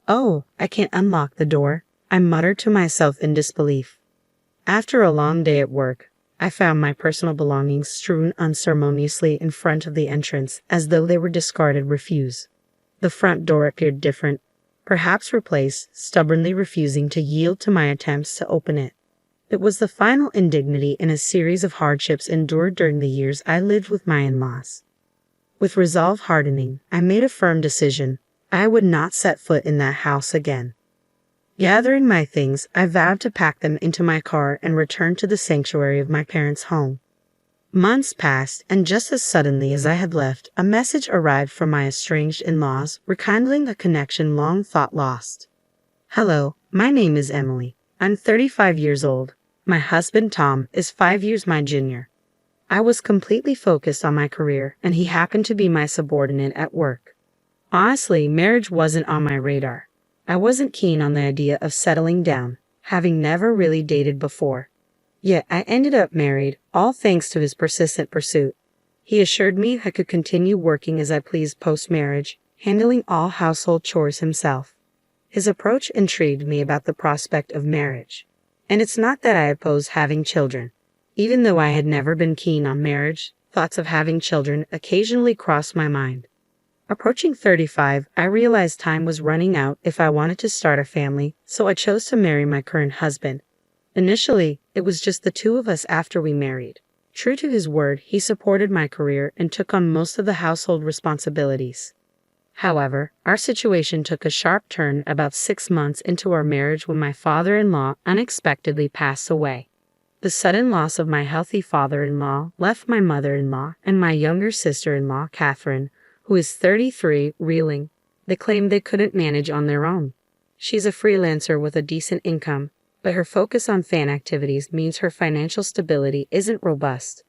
"Oh, I can't unlock the door," I muttered to myself in disbelief. After a long day at work, I found my personal belongings strewn unceremoniously in front of the entrance as though they were discarded refuse. The front door appeared different, perhaps replaced, stubbornly refusing to yield to my attempts to open it. It was the final indignity in a series of hardships endured during the years I lived with my in-laws. With resolve hardening, I made a firm decision. I would not set foot in that house again. Gathering my things, I vowed to pack them into my car and return to the sanctuary of my parents' home. Months passed, and just as suddenly as I had left, a message arrived from my estranged in-laws, rekindling a connection long thought lost. "Hello, my name is Emily. I'm 35 years old. My husband, Tom, is 5 years my junior. I was completely focused on my career, and he happened to be my subordinate at work. Honestly, marriage wasn't on my radar. I wasn't keen on the idea of settling down, having never really dated before. Yet I ended up married, all thanks to his persistent pursuit. He assured me I could continue working as I pleased post-marriage, handling all household chores himself. His approach intrigued me about the prospect of marriage. And it's not that I oppose having children. Even though I had never been keen on marriage, thoughts of having children occasionally crossed my mind. Approaching 35, I realized time was running out if I wanted to start a family, so I chose to marry my current husband. Initially, it was just the two of us after we married. True to his word, he supported my career and took on most of the household responsibilities. However, our situation took a sharp turn about 6 months into our marriage when my father-in-law unexpectedly passed away. The sudden loss of my healthy father-in-law left my mother-in-law and my younger sister-in-law, Katherine, who is 33, reeling. They claimed they couldn't manage on their own. She's a freelancer with a decent income, but her focus on fan activities means her financial stability isn't robust.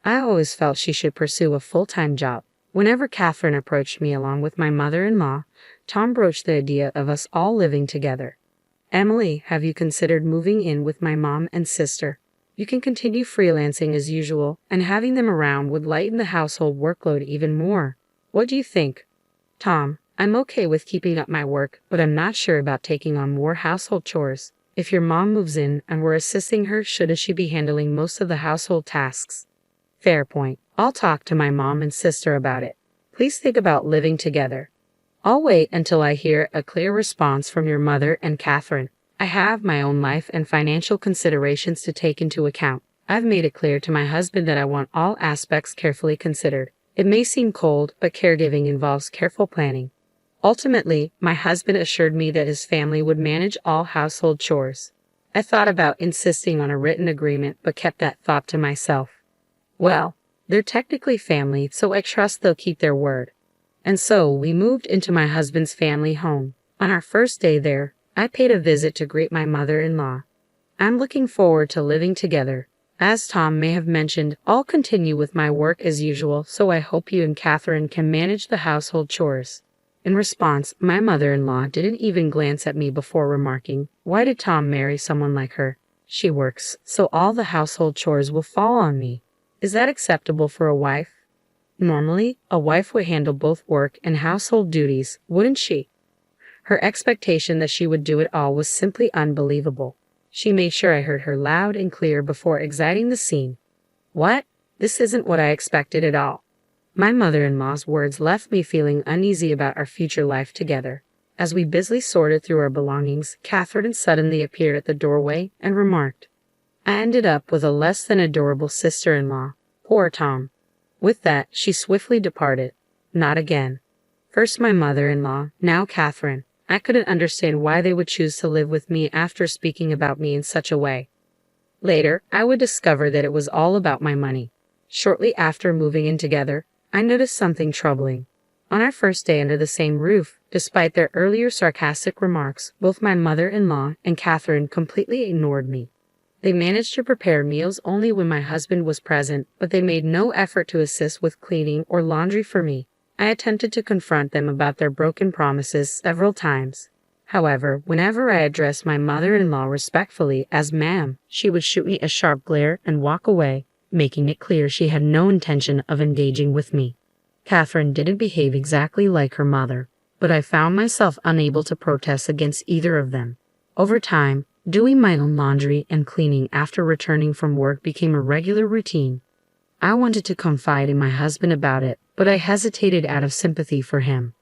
I always felt she should pursue a full-time job. Whenever Katherine approached me along with my mother-in-law, Tom broached the idea of us all living together. "Emily, have you considered moving in with my mom and sister? You can continue freelancing as usual, and having them around would lighten the household workload even more. What do you think?" "Tom, I'm okay with keeping up my work, but I'm not sure about taking on more household chores. If your mom moves in and we're assisting her, shouldn't she be handling most of the household tasks?" "Fair point. I'll talk to my mom and sister about it. Please think about living together. I'll wait until I hear a clear response from your mother and Katherine. I have my own life and financial considerations to take into account. I've made it clear to my husband that I want all aspects carefully considered. It may seem cold, but caregiving involves careful planning. Ultimately, my husband assured me that his family would manage all household chores. I thought about insisting on a written agreement, but kept that thought to myself. Well, they're technically family, so I trust they'll keep their word. And so we moved into my husband's family home. On our first day there, I paid a visit to greet my mother-in-law. I'm looking forward to living together. As Tom may have mentioned, I'll continue with my work as usual, so I hope you and Katherine can manage the household chores." In response, my mother-in-law didn't even glance at me before remarking, "Why did Tom marry someone like her? She works, so all the household chores will fall on me. Is that acceptable for a wife? Normally, a wife would handle both work and household duties, wouldn't she?" Her expectation that she would do it all was simply unbelievable. She made sure I heard her loud and clear before exiting the scene. "What? This isn't what I expected at all." My mother-in-law's words left me feeling uneasy about our future life together. As we busily sorted through our belongings, Katherine suddenly appeared at the doorway and remarked, "I ended up with a less than adorable sister-in-law. Poor Tom." With that, she swiftly departed. Not again. First my mother-in-law, now Katherine. I couldn't understand why they would choose to live with me after speaking about me in such a way. Later, I would discover that it was all about my money. Shortly after moving in together, I noticed something troubling. On our first day under the same roof, despite their earlier sarcastic remarks, both my mother-in-law and Katherine completely ignored me. They managed to prepare meals only when my husband was present, but they made no effort to assist with cleaning or laundry for me. I attempted to confront them about their broken promises several times. However, whenever I addressed my mother-in-law respectfully as "ma'am," she would shoot me a sharp glare and walk away, making it clear she had no intention of engaging with me. Katherine didn't behave exactly like her mother, but I found myself unable to protest against either of them. Over time, doing my own laundry and cleaning after returning from work became a regular routine. I wanted to confide in my husband about it, but I hesitated out of sympathy for him.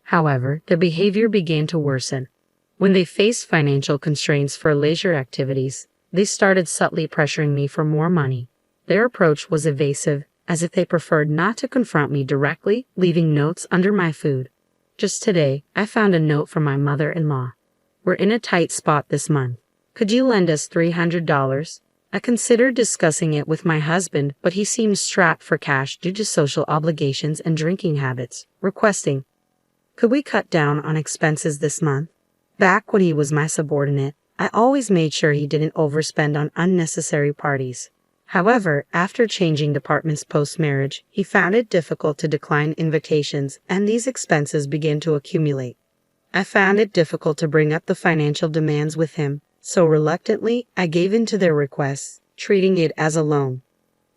However, their behavior began to worsen. When they faced financial constraints for leisure activities, they started subtly pressuring me for more money. Their approach was evasive, as if they preferred not to confront me directly, leaving notes under my food. Just today, I found a note from my mother-in-law. "We're in a tight spot this month. Could you lend us $300? I considered discussing it with my husband, but he seemed strapped for cash due to social obligations and drinking habits, requesting, "Could we cut down on expenses this month?" Back when he was my subordinate, I always made sure he didn't overspend on unnecessary parties. However, after changing departments post-marriage, he found it difficult to decline invitations, and these expenses began to accumulate. I found it difficult to bring up the financial demands with him, so reluctantly, I gave in to their requests, treating it as a loan.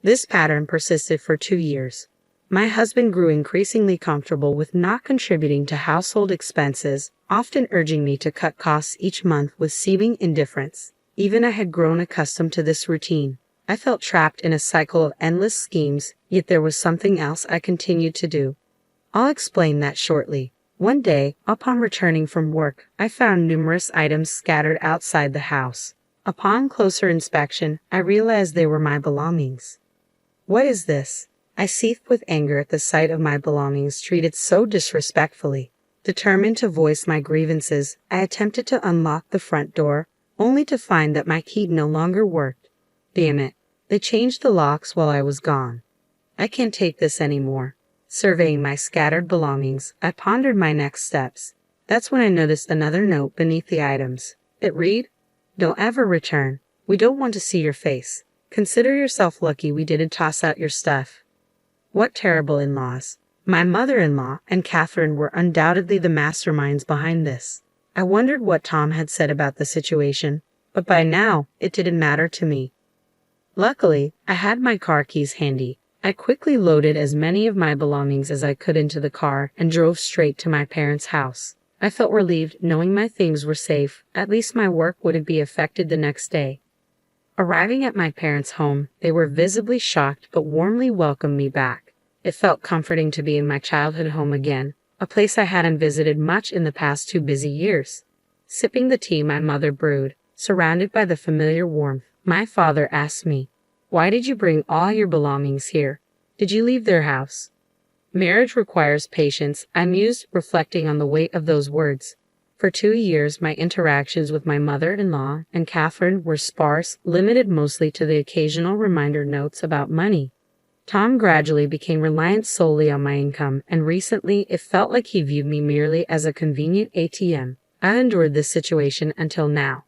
This pattern persisted for 2 years. My husband grew increasingly comfortable with not contributing to household expenses, often urging me to cut costs each month with seeming indifference. Even I had grown accustomed to this routine. I felt trapped in a cycle of endless schemes, yet there was something else I continued to do. I'll explain that shortly. One day, upon returning from work, I found numerous items scattered outside the house. Upon closer inspection, I realized they were my belongings. "What is this?" I seethed with anger at the sight of my belongings treated so disrespectfully. Determined to voice my grievances, I attempted to unlock the front door, only to find that my key no longer worked. Damn it, they changed the locks while I was gone. I can't take this anymore. Surveying my scattered belongings, I pondered my next steps. That's when I noticed another note beneath the items. It read, "Don't ever return. We don't want to see your face. Consider yourself lucky we didn't toss out your stuff." What terrible in-laws. My mother-in-law and Katherine were undoubtedly the masterminds behind this. I wondered what Tom had said about the situation, but by now, it didn't matter to me. Luckily, I had my car keys handy. I quickly loaded as many of my belongings as I could into the car and drove straight to my parents' house. I felt relieved knowing my things were safe. At least my work wouldn't be affected the next day. Arriving at my parents' home, they were visibly shocked but warmly welcomed me back. It felt comforting to be in my childhood home again, a place I hadn't visited much in the past 2 busy years. Sipping the tea my mother brewed, surrounded by the familiar warmth, my father asked me, "Why did you bring all your belongings here? Did you leave their house?" Marriage requires patience, I mused, reflecting on the weight of those words. For 2 years, my interactions with my mother-in-law and Katherine were sparse, limited mostly to the occasional reminder notes about money. Tom gradually became reliant solely on my income, and recently it felt like he viewed me merely as a convenient ATM. I endured this situation until now.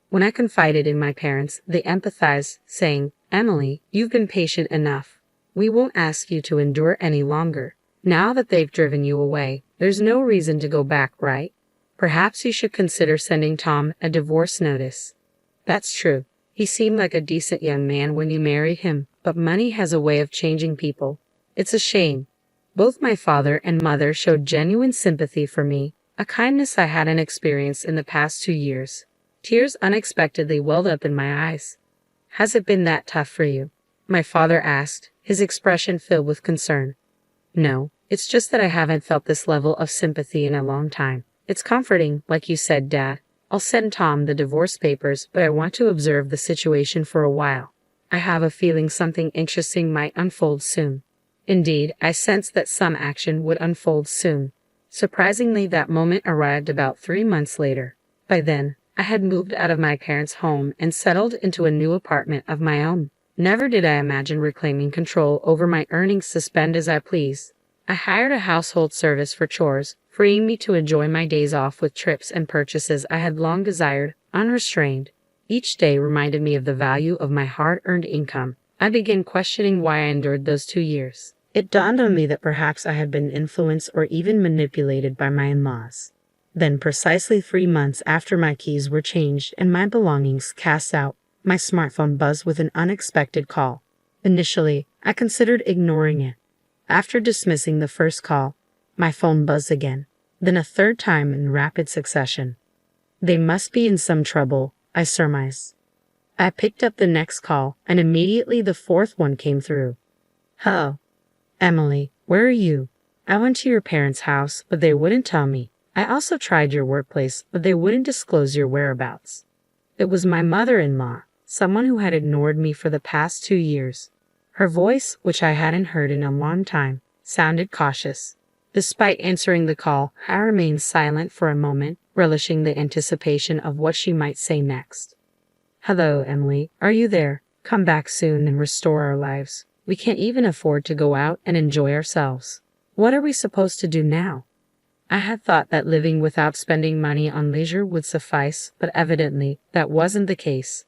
When I confided in my parents, they empathized, saying, "Emily, you've been patient enough. We won't ask you to endure any longer. Now that they've driven you away, there's no reason to go back, right? Perhaps you should consider sending Tom a divorce notice." That's true. He seemed like a decent young man when you married him, but money has a way of changing people. It's a shame. Both my father and mother showed genuine sympathy for me, a kindness I hadn't experienced in the past 2 years. Tears unexpectedly welled up in my eyes. "Has it been that tough for you?" my father asked, his expression filled with concern. "No, it's just that I haven't felt this level of sympathy in a long time. It's comforting, like you said, Dad. I'll send Tom the divorce papers, but I want to observe the situation for a while. I have a feeling something interesting might unfold soon." Indeed, I sensed that some action would unfold soon. Surprisingly, that moment arrived about 3 months later. By then, I had moved out of my parents' home and settled into a new apartment of my own. Never did I imagine reclaiming control over my earnings to spend as I please. I hired a household service for chores, freeing me to enjoy my days off with trips and purchases I had long desired, unrestrained. Each day reminded me of the value of my hard-earned income. I began questioning why I endured those 2 years. It dawned on me that perhaps I had been influenced or even manipulated by my in-laws. Then, precisely 3 months after my keys were changed and my belongings cast out, my smartphone buzzed with an unexpected call. Initially, I considered ignoring it. After dismissing the first call, my phone buzzed again. then a third time in rapid succession. They must be in some trouble, I surmised. I picked up the next call, and immediately the fourth one came through. Hello. Emily, where are you? I went to your parents' house, but they wouldn't tell me. I also tried your workplace, but they wouldn't disclose your whereabouts. It was my mother-in-law, someone who had ignored me for the past 2 years. Her voice, which I hadn't heard in a long time, sounded cautious. Despite answering the call, I remained silent for a moment, relishing the anticipation of what she might say next. Hello, Emily. Are you there? Come back soon and restore our lives. We can't even afford to go out and enjoy ourselves. What are we supposed to do now? I had thought that living without spending money on leisure would suffice, but evidently that wasn't the case.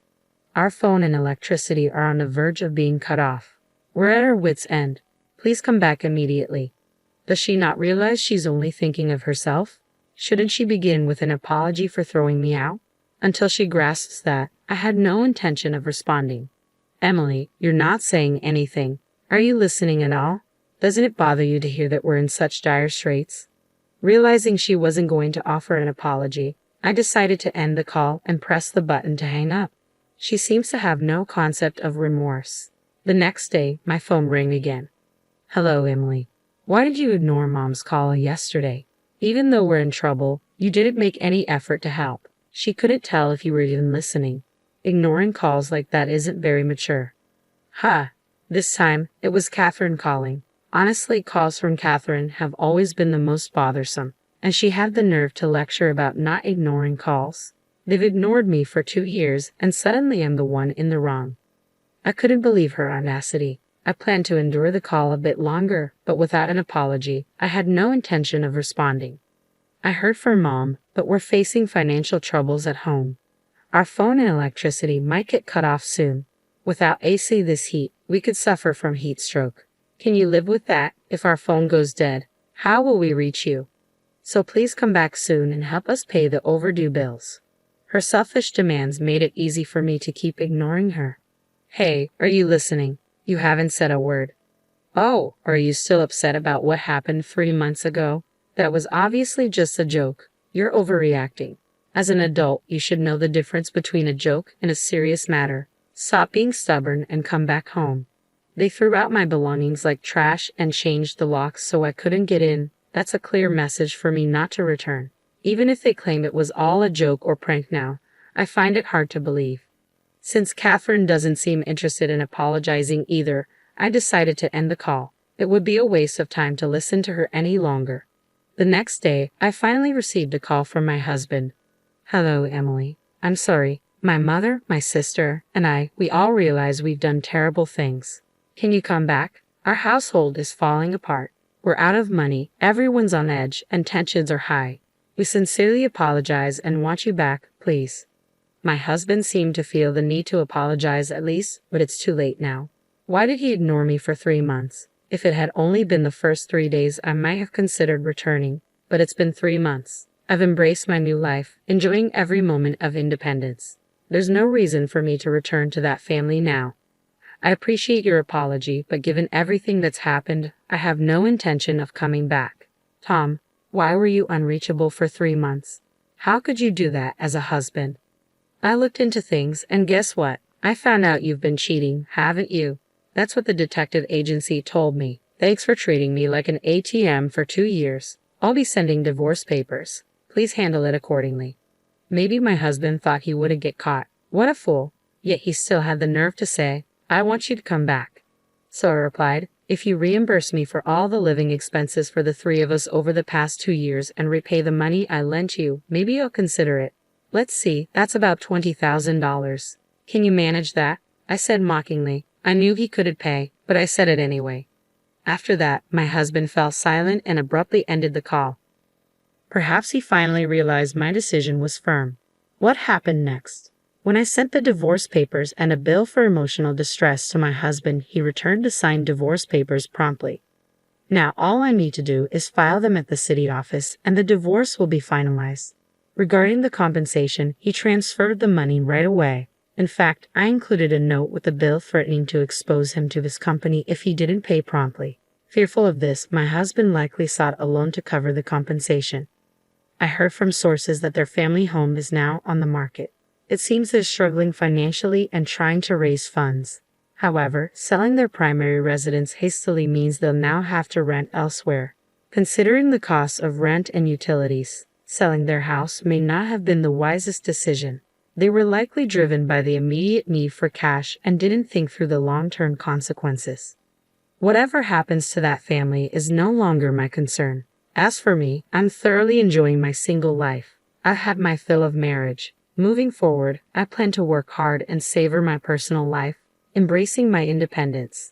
Our phone and electricity are on the verge of being cut off. We're at our wits' end. Please come back immediately. Does she not realize she's only thinking of herself? Shouldn't she begin with an apology for throwing me out? Until she grasps that, I had no intention of responding. Emily, you're not saying anything. Are you listening at all? Doesn't it bother you to hear that we're in such dire straits? Realizing she wasn't going to offer an apology, I decided to end the call and press the button to hang up. She seems to have no concept of remorse. The next day, my phone rang again. Hello, Emily. Why did you ignore Mom's call yesterday? Even though we're in trouble, you didn't make any effort to help. She couldn't tell if you were even listening. Ignoring calls like that isn't very mature. This time, it was Katherine calling. Honestly, calls from Katherine have always been the most bothersome, and she had the nerve to lecture about not ignoring calls. They've ignored me for 2 years, and suddenly I'm the one in the wrong. I couldn't believe her audacity. I planned to endure the call a bit longer, but without an apology, I had no intention of responding. I heard from Mom, but we're facing financial troubles at home. Our phone and electricity might get cut off soon. Without AC this heat, we could suffer from heat stroke. Can you live with that? If our phone goes dead, how will we reach you? So please come back soon and help us pay the overdue bills. Her selfish demands made it easy for me to keep ignoring her. Hey, are you listening? You haven't said a word. Oh, are you still upset about what happened 3 months ago? That was obviously just a joke. You're overreacting. As an adult, you should know the difference between a joke and a serious matter. Stop being stubborn and come back home. They threw out my belongings like trash and changed the locks so I couldn't get in. That's a clear message for me not to return. Even if they claim it was all a joke or prank now, I find it hard to believe. Since Katherine doesn't seem interested in apologizing either, I decided to end the call. It would be a waste of time to listen to her any longer. The next day, I finally received a call from my husband. Hello, Emily. I'm sorry. My mother, my sister, and we all realize we've done terrible things. Can you come back? Our household is falling apart. We're out of money, everyone's on edge, and tensions are high. We sincerely apologize and want you back, please. My husband seemed to feel the need to apologize at least, but it's too late now. Why did he ignore me for 3 months? If it had only been the first 3 days, I might have considered returning, but it's been 3 months. I've embraced my new life, enjoying every moment of independence. There's no reason for me to return to that family now. I appreciate your apology, but given everything that's happened, I have no intention of coming back. Tom, why were you unreachable for 3 months? How could you do that as a husband? I looked into things, and guess what? I found out you've been cheating, haven't you? That's what the detective agency told me. Thanks for treating me like an ATM for 2 years. I'll be sending divorce papers. Please handle it accordingly. Maybe my husband thought he wouldn't get caught. What a fool. Yet he still had the nerve to say, I want you to come back. So I replied, if you reimburse me for all the living expenses for the 3 of us over the past 2 years and repay the money I lent you, maybe I'll consider it. Let's see, that's about $20,000. Can you manage that? I said mockingly. I knew he couldn't pay, but I said it anyway. After that, my husband fell silent and abruptly ended the call. Perhaps he finally realized my decision was firm. What happened next? When I sent the divorce papers and a bill for emotional distress to my husband, he returned the signed divorce papers promptly. Now all I need to do is file them at the city office and the divorce will be finalized. Regarding the compensation, he transferred the money right away. In fact, I included a note with a bill threatening to expose him to his company if he didn't pay promptly. Fearful of this, my husband likely sought a loan to cover the compensation. I heard from sources that their family home is now on the market. It seems they're struggling financially and trying to raise funds. However, selling their primary residence hastily means they'll now have to rent elsewhere. Considering the costs of rent and utilities, selling their house may not have been the wisest decision. They were likely driven by the immediate need for cash and didn't think through the long-term consequences. Whatever happens to that family is no longer my concern. As for me, I'm thoroughly enjoying my single life. I've had my fill of marriage. Moving forward, I plan to work hard and savor my personal life, embracing my independence.